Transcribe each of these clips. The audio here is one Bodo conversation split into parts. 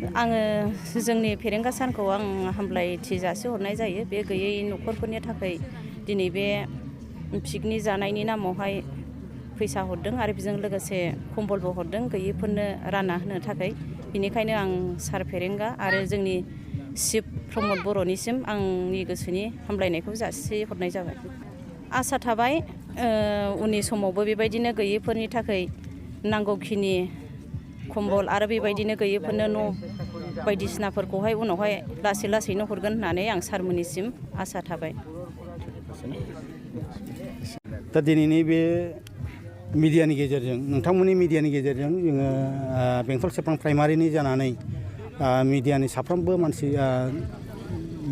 आङो जोंनि फेरेंगा सानखौ आं हामलायथि जासिहरनाय जायो। बे गैयै न'खरफोरनि थाखाय दिनै बे पिकनिक जानायनि नामावहाय फैसा हरदों आरो बेजों लोगोसे कम्बलबो हरदों गैयैफोरनो रानना होनो थाखाय। बेनिखायनो आं सार फेरेंगा आरो जोंनि चिफ प्रमद बर'निसिम आंनि गोसोनि हामलायनायखौ जासिहरनाय जाबाय। आसा थाबाय उननि समावबो बेबायदिनो गैयैफोरनि थाखाय नांगौखिनि कम्बल आरो बेबायदिनो गैयैफोरनो न' बायदिसिनाफोरखौहाय उनावहाय लासै लासैनो हरगोन होननानै आं सारमोननिसिम आसा थाबाय। दा दिनैनि बे मिडियानि गेजेरजों नोंथांमोननि मिडियानि गेजेरजों जोङो बेंटल सेरफां प्राइमारिनि जानानै मिडियानि साफ्रोमबो मानसि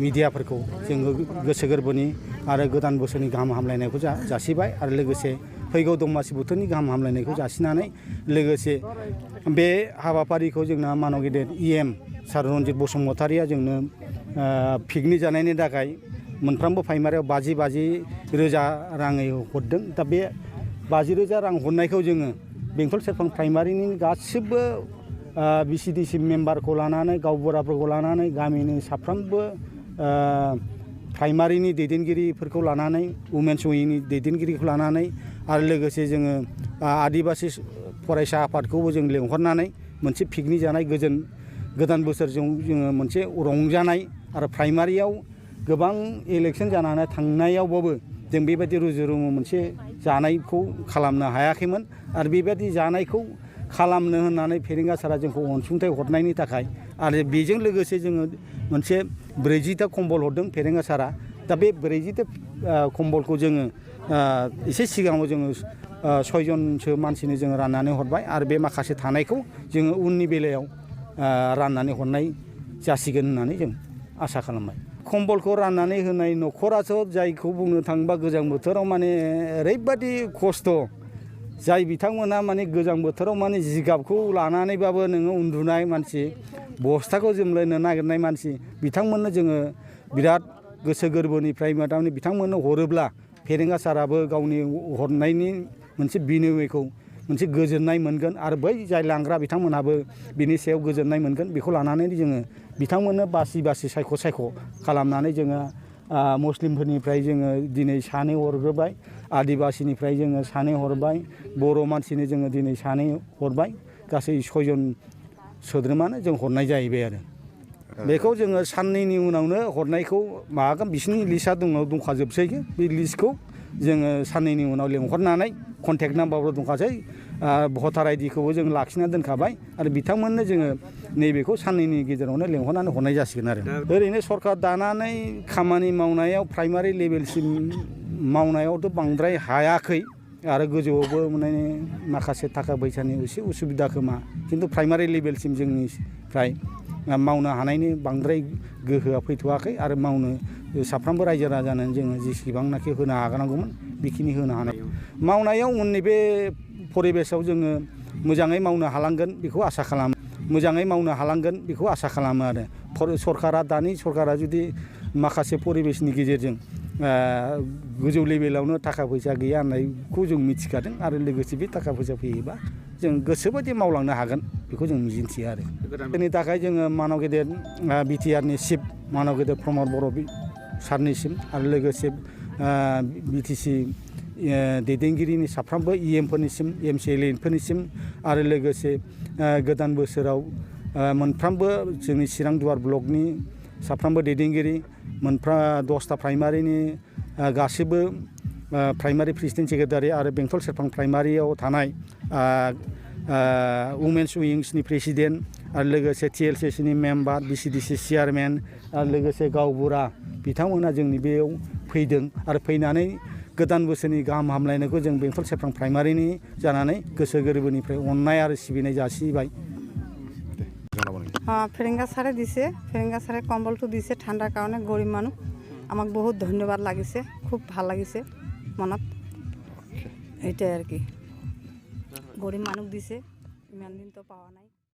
मिडियाफोरखौ जोङो गोसो गोरबोनि आरो गोदान बोसोरनि गाहाम हामलायनायखौ जासिबाय आरो लोगोसे फैगौ दमासि बोथोरनि गाहाम हामलायनायखौ जासिनानै लोगोसे बे हाबाफारिखौ जोंना मानव गेदेर EM सार रन्जित बसुमतारिया जोंनो पिकनिक जानायनि थाखाय मोनफ्रोमबो प्राइमारियाव 50 रोजा राङै हरदों। दा बे 50 रोजा रां हरनायखौ जोङो बेंटल सेरफां प्राइमारिनि गासिबो BCDC मेम्बारखौ लानानै गावबुराफोरखौ लानानै गामिनि साफ्रोमबो प्राइमारिनि दैदेनगिरिफोरखौ लानानै वुमेन्स विंनि दैदेनगिरिखौ लानानै आरो लोगोसे जोङो आदिबासि फरायसा आफादखौबो जों लेंहरनानै मोनसे पिकनिक जानाय गोदान बोसोरजों जोङो मोनसे रंजानाय आरो प्राइमारियाव गोबां इलेक्सन जानानै थांनायावबाबो जों बेबायदि रुजु रुमु मोनसे जानायखौ खालामनो हायाखैमोन आरो बेबायदि जानायखौ खालामनो होननानै फेरेंगा सारा जोंखौ अनसुंथाइ हरनायनि थाखाय आरो बेजों लोगोसे जोङो मोनसे 40टा कम्बल हरदों फेरेंगा सारा। दा बे 40टा कम्बलखौ जोङो एसे सिगाङाव जोङो 6 जनसो मानसिनो जोङो राननानै हरबाय आरो बे माखासे थानायखौ जोङो उननि बेलायाव राननानै हरनाय जासिगोन होननानै जों आसा खालामबाय। कम्बलखौ राननानै होनाय न'खराथ' जायखौ बुंनो थाङोबा गोजां बोथोराव माने ओरैबादि खस्थ' जाय बिथांमोना माने गोजां बोथोराव माने जिगाबखौ लानानैबाबो नोङो उन्दुनाय मानसि बस्थाखौ जोमलायनो नागिरनाय मानसि बिथांमोननो जोङो बिराद गोसो गोरबोनिफ्राय माने बिथांमोननो हरोब्ला फेरेंगा साराबो गावनि हरनायनि मोनसे बिनिमयखौ मोनसे गोजोननाय मोनगोन आरो बै जाय लांग्रा बिथांमोनहाबो बिनि सायाव गोजोननाय मोनगोन बेखौ लानानै जोङो बिथांमोननो बासि सायख' खालामनानै जोङो मुस्लिमफोरनिफ्राय जोङो दिनै सानै हरग्रोबाय आदिबासिनिफ्राय जोङो सानै हरबाय बर' मानसिनो जोङो दिनै सानै हरबाय गासै 6 जन सोद्रोमानो जों हरनाय जाहैबाय आरो बेखौ जोङो साननैनि उनावनो हरनायखौ माबागोन बिसिनि लिस्टआ दंखाजोबसै बे लिस्टखौ जोङो साननैनि उनाव लेंहरनानै कन्टेक्ट नाम्बारबो दंखासै भटार आइडिखौबो जों लाखिना दोनखाबाय आरो बिथांमोननो जोङो नैबेखौ साननैनि गेजेरावनो लेंहरनानै हरनाय जासिगोन आरो ओरैनो सरकार दानानै खामानि मावनायाव प्राइमारि लेभेलसिम मावनायावथ' बांद्राय हायाखै आरो गोजौआवबो माने माखासे थाखा फैसानि एसे उसुबिदा खोमा खिन्थु प्राइमारि लेभेलसिम जोंनिफ्राय मावनो हानायनि बांद्राय गोहोआ फैथ'वाखै आरो मावनो साफ्रोमबो रायजो राजानो जोङो जेसेबांनाखि होनो हानांगौमोन बेखिनि होनो हानाय मावनायाव उननि बे परिबेसाव जोङो मोजाङै मावनो हालांगोन बेखौ आसा खालामो मोजाङै मावनो हालांगोन बेखौ आसा खालामो आरो सरकारा दानि सरकारा जुदि माखासे परिबेसनि गेजेरजों गोजौ लेभेलावनो थाखा फैसा गैया होननायखौ जों मिथिखादों आरो लोगोसे बे थाखा फैसा फैयोबा जों गोसोबायदि मावलांनो हागोन बेखौ जों मिजिंथियो आरो बेनि थाखाय जोङो मानव गेदेर बिटिआरनि चिफ मानव गेदेर प्रमद बर' सारनिसिम आरो लोगोसे बिटिसि दैदेनगिरिनि साफ्रोमबो EMफोरनिसिम MCLAफोरनिसिम आरो लोगोसे गोदान बोसोराव मोनफ्रोमबो जोंनि चिरां दुवार ब्लकनि साफ्रोमबो दैदेनगिरि 10टा प्राइमारिनि गासिबो प्राइमारि प्रेसिडेन्ट सेक्रेटारि आरो बेंटल सेरफां प्राइमारियाव थानाय वुमेन्स विंसनि प्रेसिडेन्ट आरो लोगोसे TLCCनि मेम्बार BCDC चेयारमेन आरो लोगोसे गावबुरा बिथांमोना जोंनि बेयाव फैदों आरो फैनानै गोदान बोसोरनि गाहाम हामलायनायखौ जों बेंटल सेरफां प्राइमारिनि जानानै गोसो गोरबोनिफ्राय अननाय आरो सिबिनाय जासिबाय। ফেরেঙ্গা সারে দিছে ফেরেঙ্গা সারে কম্বলটো দিছে ঠান্ডার কারণে গরিব মানুষ আমাক বহুত ধন্যবাদ লাগিছে খুব ভাল লাগিছে মনত এইটাই আর কি গরিব মানুষ দিছে ইমান দিন তো পাওয়া নাই।